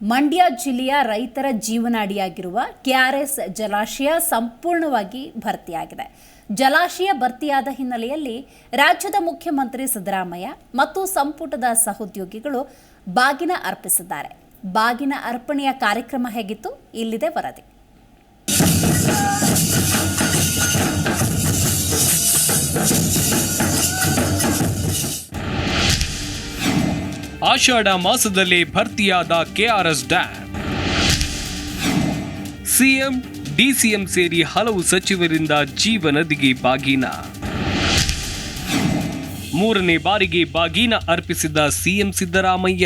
ಮಂಡ್ಯ ಜಿಲ್ಲೆಯ ರೈತರ ಜೀವನಾಡಿಯಾಗಿರುವ ಕೆಆರ್ಎಸ್ ಜಲಾಶಯ ಸಂಪೂರ್ಣವಾಗಿ ಭರ್ತಿಯಾಗಿದೆ. ಜಲಾಶಯ ಭರ್ತಿಯಾದ ಹಿನ್ನೆಲೆಯಲ್ಲಿ ರಾಜ್ಯದ ಮುಖ್ಯಮಂತ್ರಿ ಸಿದ್ದರಾಮಯ್ಯ ಮತ್ತು ಸಂಪುಟದ ಸಹೋದ್ಯೋಗಿಗಳು ಬಾಗಿನ ಅರ್ಪಿಸಿದ್ದಾರೆ. ಬಾಗಿನ ಅರ್ಪಣೆಯ ಕಾರ್ಯಕ್ರಮ ಹೇಗಿತ್ತು? ಇಲ್ಲಿದೆ ವರದಿ. ಆಷಾಢ ಮಾಸದಲ್ಲಿ ಭರ್ತಿಯಾದ ಕೆಆರ್ಎಸ್ ಡ್ಯಾಂ. ಸಿಎಂ, ಡಿಸಿಎಂ ಸೇರಿ ಹಲವು ಸಚಿವರಿಂದ ಜೀವನದಿಗೆ ಬಾಗಿನ. ಮೂರನೇ ಬಾರಿಗೆ ಬಾಗಿನ ಅರ್ಪಿಸಿದ ಸಿಎಂ ಸಿದ್ದರಾಮಯ್ಯ.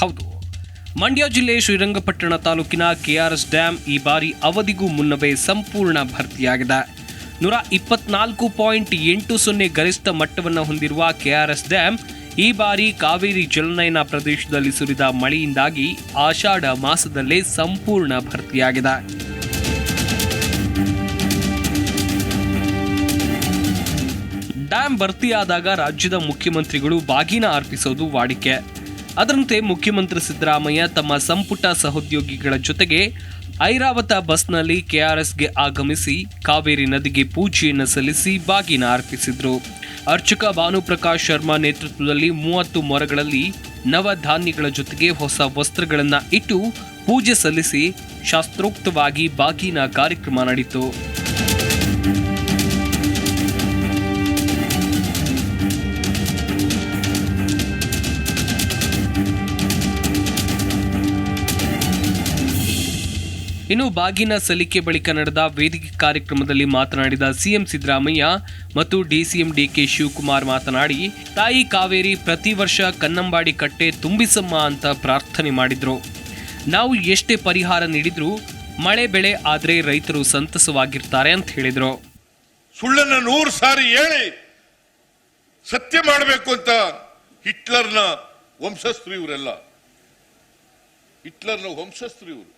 ಹೌದು, ಮಂಡ್ಯ ಜಿಲ್ಲೆ ಶ್ರೀರಂಗಪಟ್ಟಣ ತಾಲೂಕಿನ ಕೆಆರ್ಎಸ್ ಡ್ಯಾಂ ಈ ಬಾರಿ ಅವಧಿಗೂ ಮುನ್ನವೇ ಸಂಪೂರ್ಣ ಭರ್ತಿಯಾಗಿದೆ. 124.80 ಗರಿಷ್ಠ ಮಟ್ಟವನ್ನು ಹೊಂದಿರುವ ಕೆಆರ್ಎಸ್ ಡ್ಯಾಂ ಈ ಬಾರಿ ಕಾವೇರಿ ಜಲನಯನ ಪ್ರದೇಶದಲ್ಲಿ ಸುರಿದ ಮಳೆಯಿಂದಾಗಿ ಆಷಾಢ ಮಾಸದಲ್ಲೇ ಸಂಪೂರ್ಣ ಭರ್ತಿಯಾಗಿದೆ. ಡ್ಯಾಂ ಭರ್ತಿಯಾದಾಗ ರಾಜ್ಯದ ಮುಖ್ಯಮಂತ್ರಿಗಳು ಬಾಗಿನ ಅರ್ಪಿಸೋದು ವಾಡಿಕೆ. ಅದರಂತೆ ಮುಖ್ಯಮಂತ್ರಿ ಸಿದ್ದರಾಮಯ್ಯ ತಮ್ಮ ಸಂಪುಟ ಸಹೋದ್ಯೋಗಿಗಳ ಜೊತೆಗೆ ಐರಾವತ ಬಸ್ನಲ್ಲಿ ಕೆಆರ್ಎಸ್ಗೆ ಆಗಮಿಸಿ ಕಾವೇರಿ ನದಿಗೆ ಪೂಜೆಯನ್ನು ಸಲ್ಲಿಸಿ ಬಾಗಿನ ಅರ್ಪಿಸಿದ್ರು. ಅರ್ಚಕ ಭಾನುಪ್ರಕಾಶ್ ಶರ್ಮಾ ನೇತೃತ್ವದಲ್ಲಿ 30 ಮೊರಗಳಲ್ಲಿ ನವಧಾನ್ಯಗಳ ಜೊತೆಗೆ ಹೊಸ ವಸ್ತ್ರಗಳನ್ನು ಇಟ್ಟು ಪೂಜೆ ಸಲ್ಲಿಸಿ ಶಾಸ್ತ್ರೋಕ್ತವಾಗಿ ಬಾಗಿನ ಕಾರ್ಯಕ್ರಮ ನಡೆಯಿತು. ಇನ್ನು ಬಾಗಿನ ಸಲ್ಲಿಕೆ ಬಳಿಕ ನಡೆದ ವೇದಿಕೆ ಕಾರ್ಯಕ್ರಮದಲ್ಲಿ ಮಾತನಾಡಿದ ಸಿಎಂ ಸಿದ್ದರಾಮಯ್ಯ ಮತ್ತು ಡಿಸಿಎಂ ಡಿಕೆ ಶಿವಕುಮಾರ್ ಮಾತನಾಡಿ, ತಾಯಿ ಕಾವೇರಿ ಪ್ರತಿ ವರ್ಷ ಕನ್ನಂಬಾಡಿ ಕಟ್ಟೆ ತುಂಬಿಸಮ್ಮ ಅಂತ ಪ್ರಾರ್ಥನೆ ಮಾಡಿದ್ರು. ನಾವು ಎಷ್ಟೇ ಪರಿಹಾರ ನೀಡಿದ್ರು ಮಳೆ ಬೆಳೆ ಆದ್ರೆ ರೈತರು ಸಂತಸವಾಗಿರ್ತಾರೆ ಅಂತ ಹೇಳಿದ್ರು. ಸುಳ್ಳನ್ನ 100 ಸಾರಿ ಹೇಳಿ ಸತ್ಯ ಮಾಡಬೇಕು ಅಂತ ಹಿಟ್ಲರ್ನ ವಂಶಸ್ಥರು ಇವರೆಲ್ಲ. ಹಿಟ್ಲರ್ನ ವಂಶಸ್ಥರು ಇವರು.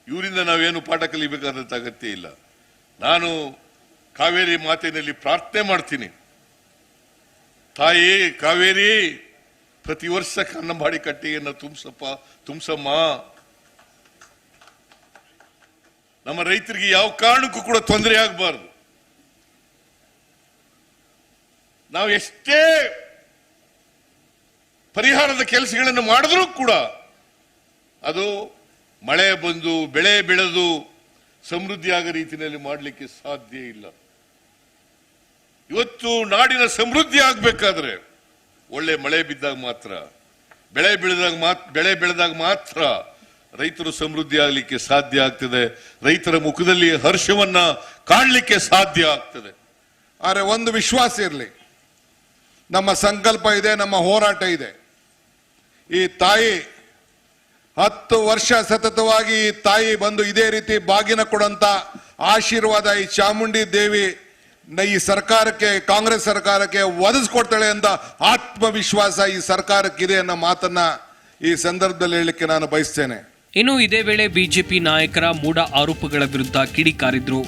ಇವರಿಂದ ನಾವೇನು ಪಾಠ ಕಲಿಬೇಕಾದಂತ ಅಗತ್ಯ ಇಲ್ಲ. ನಾನು ಕಾವೇರಿ ಮಾತಿನಲ್ಲಿ ಪ್ರಾರ್ಥನೆ ಮಾಡ್ತೀನಿ, ತಾಯಿ ಕಾವೇರಿ ಪ್ರತಿ ವರ್ಷ ಕನ್ನಂಬಾಡಿ ಕಟ್ಟೆಯನ್ನು ತುಂಬಿಸಮ್ಮ. ನಮ್ಮ ರೈತರಿಗೆ ಯಾವ ಕಾರಣಕ್ಕೂ ಕೂಡ ತೊಂದರೆ ಆಗಬಾರದು. ನಾವು ಎಷ್ಟೇ ಪರಿಹಾರದ ಕೆಲಸಗಳನ್ನು ಮಾಡಿದ್ರೂ ಕೂಡ ಅದು ಮಳೆ ಬಂದು ಬೆಳೆ ಬೆಳೆದು ಸಮೃದ್ಧಿ ಆಗೋ ರೀತಿಯಲ್ಲಿ ಮಾಡಲಿಕ್ಕೆ ಸಾಧ್ಯ ಇಲ್ಲ. ಇವತ್ತು ನಾಡಿನ ಸಮೃದ್ಧಿ ಆಗಬೇಕಾದ್ರೆ ಒಳ್ಳೆ ಮಳೆ ಬಿದ್ದಾಗ ಮಾತ್ರ, ಬೆಳೆ ಬೆಳೆದಾಗ ಮಾತ್ರ ರೈತರು ಸಮೃದ್ಧಿ ಆಗಲಿಕ್ಕೆ ಸಾಧ್ಯ ಆಗ್ತದೆ. ರೈತರ ಮುಖದಲ್ಲಿ ಹರ್ಷವನ್ನ ಕಾಣಲಿಕ್ಕೆ ಸಾಧ್ಯ ಆಗ್ತದೆ. ಆದರೆ ಒಂದು ವಿಶ್ವಾಸ ಇರಲಿ, ನಮ್ಮ ಸಂಕಲ್ಪ ಇದೆ, ನಮ್ಮ ಹೋರಾಟ ಇದೆ. ಈ ತಾಯಿ 10 ವರ್ಷ ಸತತವಾಗಿ ಈ ತಾಯಿ ಬಂದು ಇದೇ ರೀತಿ ಬಾಗಿನ ಕೊಡಂತ ಆಶೀರ್ವಾದ ಈ ಚಾಮುಂಡಿ ದೇವಿ ಈ ಸರ್ಕಾರಕ್ಕೆ, ಕಾಂಗ್ರೆಸ್ ಸರ್ಕಾರಕ್ಕೆ ಒದಗಿಸ್ಕೊಡ್ತಾಳೆ ಅಂತ ಆತ್ಮವಿಶ್ವಾಸ ಈ ಸರ್ಕಾರಕ್ಕಿದೆ ಅನ್ನೋ ಮಾತನ್ನ ಈ ಸಂದರ್ಭದಲ್ಲಿ ಹೇಳಲಿಕ್ಕೆ ನಾನು ಬಯಸ್ತೇನೆ. ಇನ್ನು ಇದೇ ವೇಳೆ ಬಿಜೆಪಿ ನಾಯಕರ ಮೂಢ ಆರೋಪಗಳ ವಿರುದ್ಧ ಕಿಡಿಕಾರಿದ್ರು.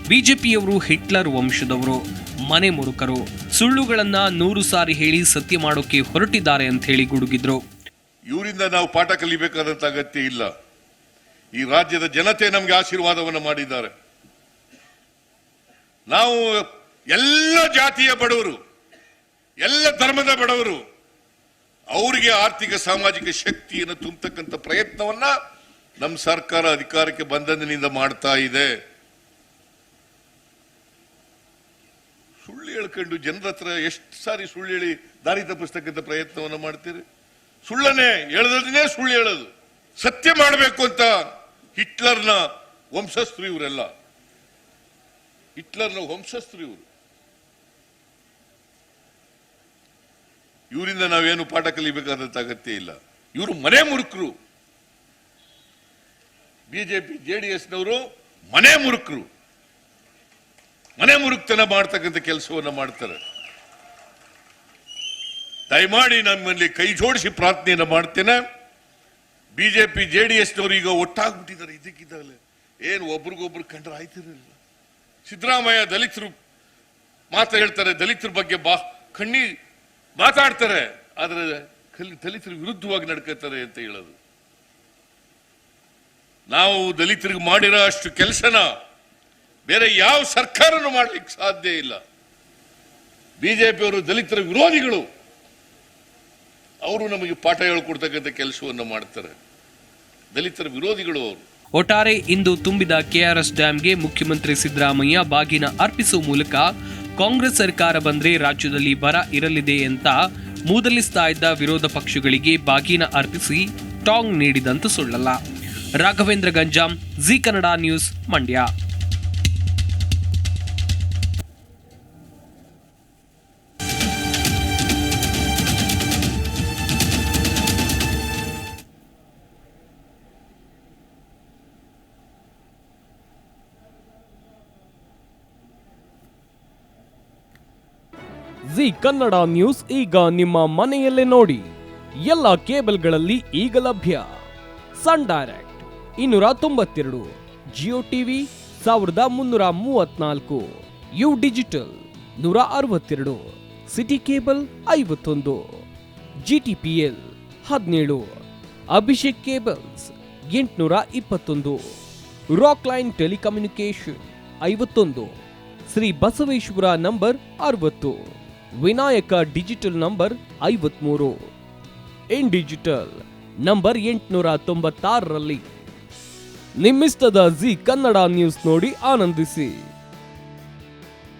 ಬಿಜೆಪಿಯವರು ಹಿಟ್ಲರ್ ವಂಶದವರು, ಮನೆ ಮುರುಕರು, ಸುಳ್ಳುಗಳನ್ನ 100 ಸಾರಿ ಹೇಳಿ ಸತ್ಯ ಮಾಡೋಕೆ ಹೊರಟಿದ್ದಾರೆ ಅಂತ ಹೇಳಿ ಗುಡುಗಿದ್ರು. ಇವರಿಂದ ನಾವು ಪಾಠ ಕಲಿಬೇಕಾದಂತ ಅಗತ್ಯ ಇಲ್ಲ. ಈ ರಾಜ್ಯದ ಜನತೆ ನಮಗೆ ಆಶೀರ್ವಾದವನ್ನು ಮಾಡಿದ್ದಾರೆ. ನಾವು ಎಲ್ಲ ಜಾತಿಯ ಬಡವರು, ಎಲ್ಲ ಧರ್ಮದ ಬಡವರು, ಅವರಿಗೆ ಆರ್ಥಿಕ ಸಾಮಾಜಿಕ ಶಕ್ತಿಯನ್ನು ತುಂಬತಕ್ಕಂಥ ಪ್ರಯತ್ನವನ್ನ ನಮ್ಮ ಸರ್ಕಾರ ಅಧಿಕಾರಕ್ಕೆ ಬಂದಂದಿನಿಂದ ಮಾಡ್ತಾ ಇದೆ. ಸುಳ್ಳು ಹೇಳ್ಕೊಂಡು ಜನರ ಹತ್ರ ಎಷ್ಟು ಸಾರಿ ಸುಳ್ಳು ಹೇಳಿ ದಾರಿ ತಪ್ಪಿಸ್ತಕ್ಕಂಥ ಪ್ರಯತ್ನವನ್ನು ಮಾಡ್ತೀರಿ? ಸುಳ್ಳನ್ನೇ ಹೇಳದೇ ಸುಳ್ಳು ಹೇಳೋದು. ಸತ್ಯ ಮಾಡಬೇಕು ಅಂತ ಹಿಟ್ಲರ್ನ ವಂಶಸ್ಥರು ಇವರೆಲ್ಲ. ಹಿಟ್ಲರ್ನ ವಂಶಸ್ಥರು ಇವರು. ಇವರಿಂದ ನಾವೇನು ಪಾಠ ಕಲಿಬೇಕಾದಂತ ಅಗತ್ಯ ಇಲ್ಲ. ಇವರು ಮನೆ ಮುರುಕರು. ಬಿಜೆಪಿ ಜೆಡಿಎಸ್ನವರು ಮನೆ ಮುರುಕರು. ಮನೆ ಮುರುಕ್ತನ ಮಾಡ್ತಕ್ಕಂಥ ಕೆಲಸವನ್ನ ಮಾಡ್ತಾರೆ. ದಯಮಾಡಿ ನಮ್ಮಲ್ಲಿ ಕೈ ಜೋಡಿಸಿ ಪ್ರಾರ್ಥನೆಯನ್ನು ಮಾಡ್ತೇನೆ. ಬಿಜೆಪಿ ಜೆಡಿಎಸ್ನವರು ಈಗ ಒಟ್ಟಾಗ್ಬಿಟ್ಟಿದ್ದಾರೆ. ಇದಕ್ಕಿದ್ದಾಗಲೇ ಏನು ಒಬ್ರಿಗೊಬ್ರು ಕಂಡ್ರೆ ಆಯ್ತಿರಲಿಲ್ಲ. ಸಿದ್ದರಾಮಯ್ಯ ದಲಿತರು ಮಾತು ಹೇಳ್ತಾರೆ, ದಲಿತರ ಬಗ್ಗೆ ಕಣ್ಣಿ ಮಾತಾಡ್ತಾರೆ, ಆದ್ರೆ ದಲಿತರ ವಿರುದ್ಧವಾಗಿ ನಡ್ಕೋತಾರೆ ಅಂತ ಹೇಳೋದು. ನಾವು ದಲಿತರಿಗೆ ಮಾಡಿರೋ ಅಷ್ಟು ಕೆಲಸನ ಬೇರೆ ಯಾವ ಸರ್ಕಾರನೂ ಮಾಡ್ಲಿಕ್ಕೆ ಸಾಧ್ಯ ಇಲ್ಲ. ಬಿಜೆಪಿಯವರು ದಲಿತರ ವಿರೋಧಿಗಳು, ಅವರು ನಮಗೆ ಪಾಠ ಹೇಳಿಕೊಡ್ತಕ್ಕಂಥ ಕೆಲಸವನ್ನು ಮಾಡ್ತಾರೆ. ದಲಿತರ ವಿರೋಧಿಗಳು ಅವರು. ಒಟ್ಟಾರೆ ಇಂದು ತುಂಬಿದ ಕೆಆರ್ಎಸ್ ಡ್ಯಾಂಗೆ ಮುಖ್ಯಮಂತ್ರಿ ಸಿದ್ದರಾಮಯ್ಯ ಬಾಗಿನ ಅರ್ಪಿಸುವ ಮೂಲಕ ಕಾಂಗ್ರೆಸ್ ಸರ್ಕಾರ ಬಂದ್ರೆ ರಾಜ್ಯದಲ್ಲಿ ಬರ ಇರಲಿದೆ ಅಂತ ಮೂದಲಿಸ್ತಾ ಇದ್ದ ವಿರೋಧ ಪಕ್ಷಗಳಿಗೆ ಬಾಗಿನ ಅರ್ಪಿಸಿ ಟಾಂಗ್ ನೀಡಿದಂತೂ ಸುಳ್ಳಲ್ಲ. ರಾಘವೇಂದ್ರ ಗಂಜಾಂ, ಜಿ ಕನ್ನಡ ನ್ಯೂಸ್, ಮಂಡ್ಯ. ಜಿ ಕನ್ನಡ ನ್ಯೂಸ್ ಈಗ ನಿಮ್ಮ ಮನೆಯಲ್ಲೇ ನೋಡಿ. ಎಲ್ಲ ಕೇಬಲ್ಗಳಲ್ಲಿ ಈಗ ಲಭ್ಯ. Sun Direct 292, Jio TV 1334, U digital 162, City Cable 51, GTPL 17, Abhishek cables 821, Rockline telecommunication 51, Shri Basaveshwara number 60, Vinayaka digital number 53, in digital number 896ರಲ್ಲಿ. ನಿಮ್ಮಿಸ್ತದ ಜಿ ಕನ್ನಡ ನ್ಯೂಸ್ ನೋಡಿ ಆನಂದಿಸಿ.